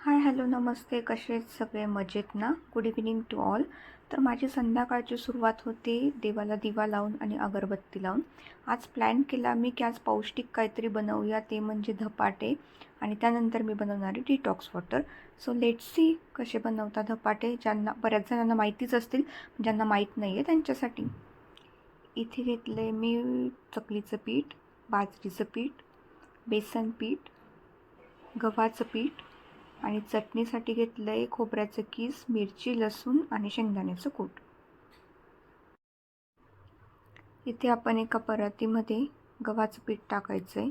Hi hello नमस्ते. कसे आहेत सगळे? मजेत ना? Good evening to all. तर माझी संध्याकाळची सुरुवात होते देवाला दिवा लावून आणि अगरबत्ती लावून. आज प्लॅन केला मी की आज पौष्टिक काहीतरी बनवूया, ते म्हणजे धपाटे. आणि त्यानंतर मी बनवणारे detox water. So let's see कसे बनवतात धपाटे. ज्यांना बऱ्याच जणांना माहितीच असतील, ज्यांना माहीत नाही आहे त्यांच्यासाठी. इथे घेतलं आहे मी चकलीचं पीठ, बाजरीचं पीठ, बेसन पीठ, गव्हाचं पीठ आणि चटणीसाठी घेतलं आहे खोबऱ्याचं कीस, मिरची, लसूण आणि शेंगदाण्याचं कूट. इथे आपण एका परातीमध्ये गव्हाचं पीठ टाकायचं आहे.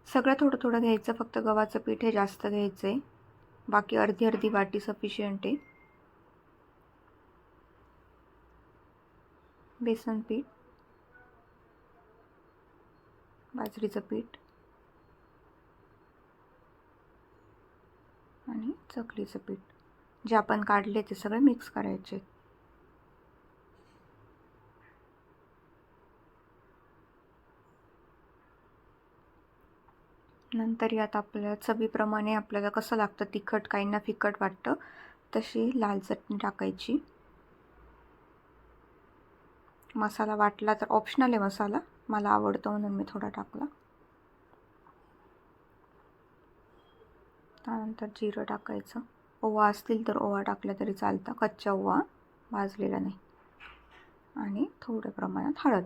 सगळं थोडं थोडं घ्यायचं, फक्त गव्हाचं पीठ हे जास्त घ्यायचं आहे. बाकी अर्धी अर्धी वाटी सफिशियंट आहे. बेसन पीठ, बाजरीचं पीठ आणि चकलीचं पीठ जे आपण काढले ते सगळे मिक्स करायचे. नंतर यात आपल्या चवीप्रमाणे आपल्याला कसं लागतं, तिखट काहींना फिकट वाटतं, तशी लाल चटणी टाकायची. मसाला वाटला तर ऑप्शनल आहे मसाला, मला आवडतो म्हणून मी थोडा टाकला. त्यानंतर जिरं टाकायचं. ओवा असतील तर ओवा टाकला तरी चालतं, कच्चा ओवा, भाजलेला नाही. आणि थोड्या प्रमाणात हळद.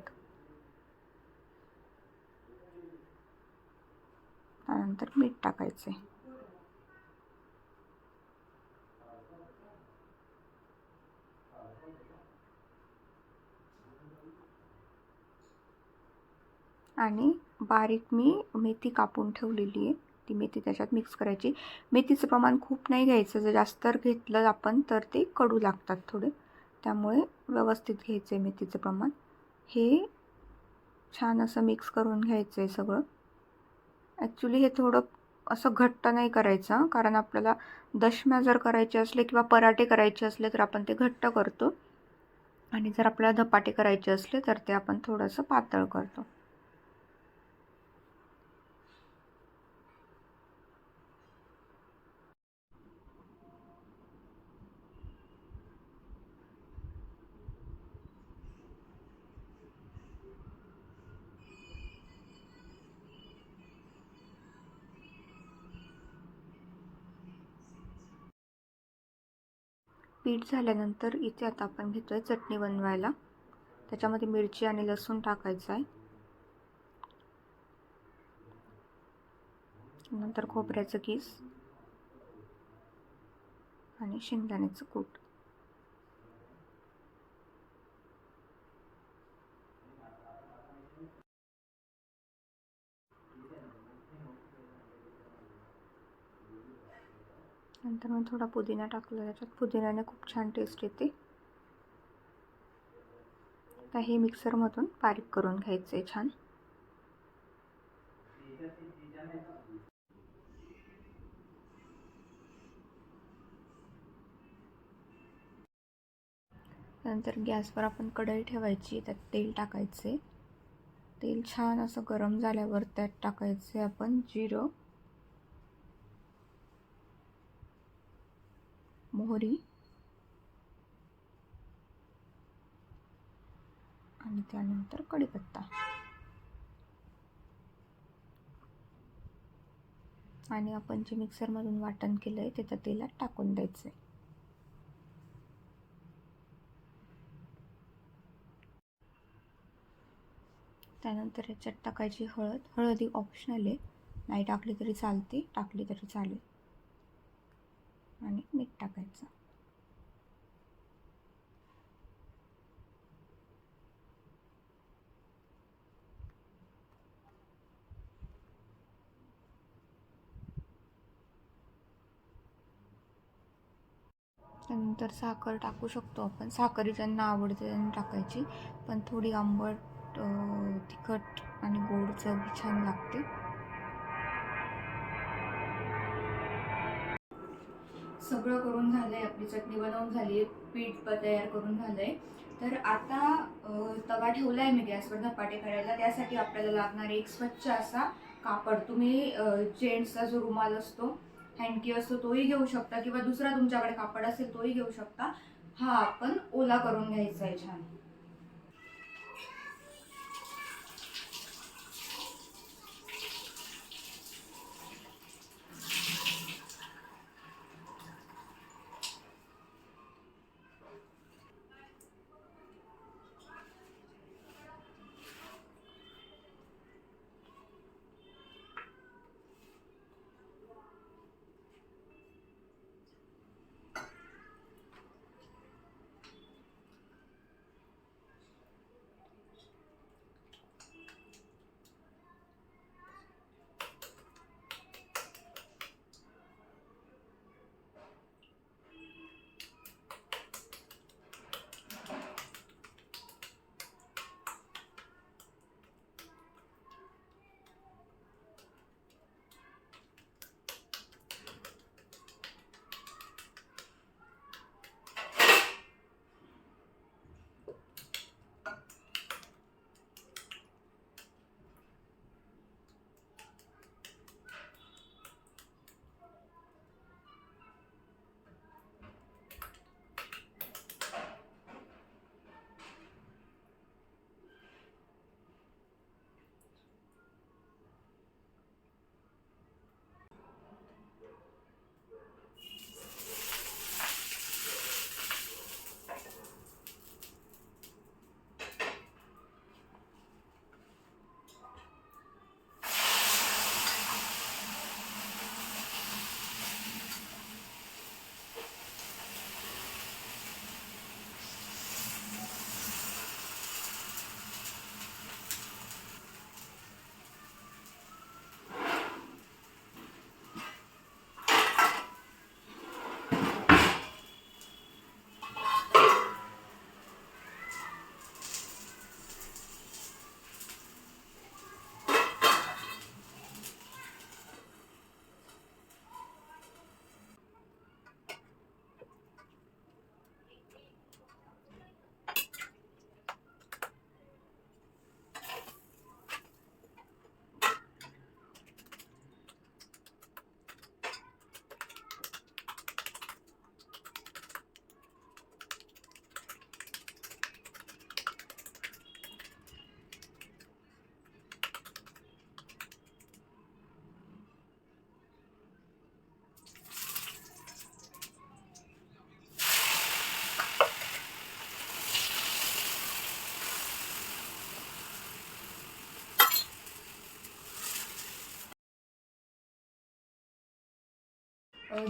त्यानंतर मीठ टाकायचे. आणि बारीक मी मेथी कापून ठेवलेली आहे, ती मेथी त्याच्यात मिक्स करायची. मेथीचं प्रमाण खूप नाही घ्यायचं, जर जास्त घेतलं आपण तर ते कडू लागतात थोडे, त्यामुळे व्यवस्थित घ्यायचं आहे मेथीचं प्रमाण. हे छान असं मिक्स करून घ्यायचं आहे सगळं. ॲक्च्युली हे थोडं असं घट्ट नाही करायचं, कारण आपल्याला दशम्या जर करायचे असले किंवा पराठे करायचे असले तर आपण ते घट्ट करतो, आणि जर आपल्याला धपाटे करायचे असले तर ते आपण थोडंसं पातळ करतो. पीठ झाल्यानंतर इथे आता आपण घेतो आहे चटणी बनवायला. त्याच्यामध्ये मिरची आणि लसूण टाकायचं आहे. नंतर खोबऱ्याचं कीस आणि शेंगदाण्याचं कूट. नंतर मग थोडा पुदिना टाकला त्याच्यात, पुदिन्याने खूप छान टेस्ट येते. आता हे मिक्सरमधून बारीक करून घ्यायचं आहे छान. नंतर गॅसवर आपण कढई ठेवायची, त्यात तेल टाकायचे. तेल छान असं गरम झाल्यावर त्यात टाकायचे आपण जिरं, मोहरी आणि त्यानंतर कढीपत्ता. आणि आपण जे मिक्सरमधून वाटण केलं आहे ते त्या तेलात टाकून द्यायचं आहे. त्यानंतर याच्यात टाकायची हळद. हळद ही ऑप्शनल आहे, नाही टाकली तरी चालते, टाकली तरी चालेल. आणि मीठ टाकायचं. त्यानंतर साखर टाकू शकतो आपण, साखर ज्यांना आवडते त्यांनी टाकायची, पण थोडी आंबट, तिखट आणि गोड चव छान लागते. सगळं करून झालं आहे, आपली चटणी बनवून झाली आहे, पीठ तयार करून झालं आहे. तर आता तवा ठेवला आहे मी गॅसवर धपाटे करायला. त्यासाठी आपल्याला लागणार एक स्वच्छ असा कापड तुम्ही जेंट्सचा जो रुमाल असतो, हँडकी असतो तोही घेऊ शकता, किंवा दुसरा तुमच्याकडे कापड असेल तोही घेऊ शकता. हा आपण ओला करून घ्यायचा आहे छान.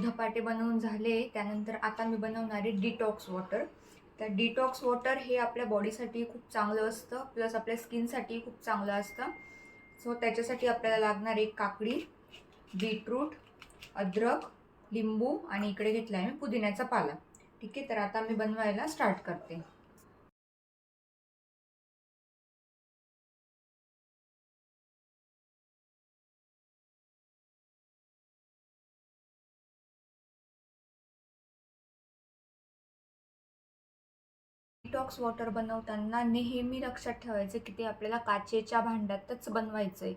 धपाटे बनवून झाले. त्यानंतर आता मी बनवणार आहे डिटॉक्स वॉटर. तर डिटॉक्स वॉटर हे आपल्या बॉडीसाठी खूप चांगलं असतं, प्लस आपल्या स्किनसाठी खूप चांगलं असतं. सो त्याच्यासाठी आपल्याला लागणार एक काकडी, बीटरूट, अद्रक, लिंबू आणि इकडे घेतला आहे मी पुदिन्याचा पाला. ठीक आहे, तर आता मी बनवायला स्टार्ट करते. डिटॉक्स वॉटर बनवताना नेहमी लक्षात ठेवायचं की ते आपल्याला काचेच्या भांड्यातच बनवायचं आहे.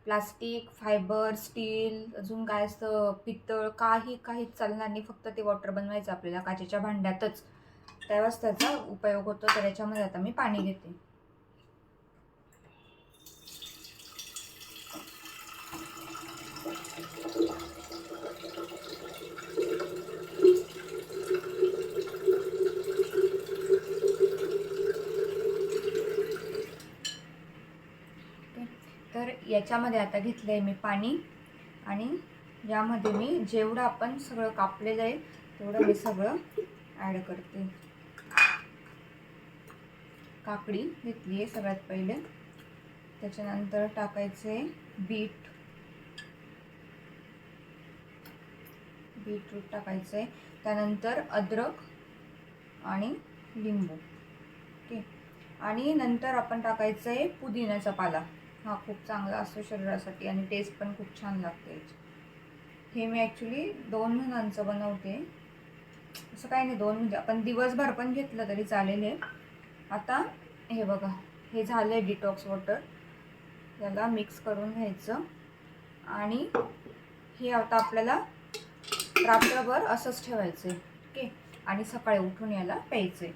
प्लास्टिक, फायबर, स्टील, अजून काय असतं पितळ, काहीच चालणार नाही. फक्त ते वॉटर बनवायचं आपल्याला काचेच्या भांड्यातच, तेव्हाच त्याचा उपयोग होतो. तर याच्यामध्ये आता मी पाणी घेते. तर याच्यामध्ये आता घेतलं आहे मी पाणी, आणि यामध्ये मी जेवढं आपण सगळं कापलेलं आहे तेवढं मी सगळं ॲड करते. काकडी घेतली आहे सगळ्यात पहिले, त्याच्यानंतर टाकायचे बीटरूट टाकायचं आहे, त्यानंतर अद्रक आणि लिंबू. ओके, आणि नंतर आपण टाकायचं आहे पुदिन्याचा पाला. हा खूप चांगला असतो शरीरासाठी आणि टेस्ट पण खूप छान लागते. हे मी ॲक्च्युली 2 जणांचं बनवते, असं काही नाही, 2 म्हणजे आपण दिवसभर पण घेतलं तरी चालेल. आहे आता हे बघा, हे झालं आहे डिटॉक्स वॉटर. याला मिक्स करून घ्यायचं. आणि हे आता आपल्याला रात्रभर असंच ठेवायचं आहे. ओके, आणि सकाळी उठून याला प्यायचं आहे.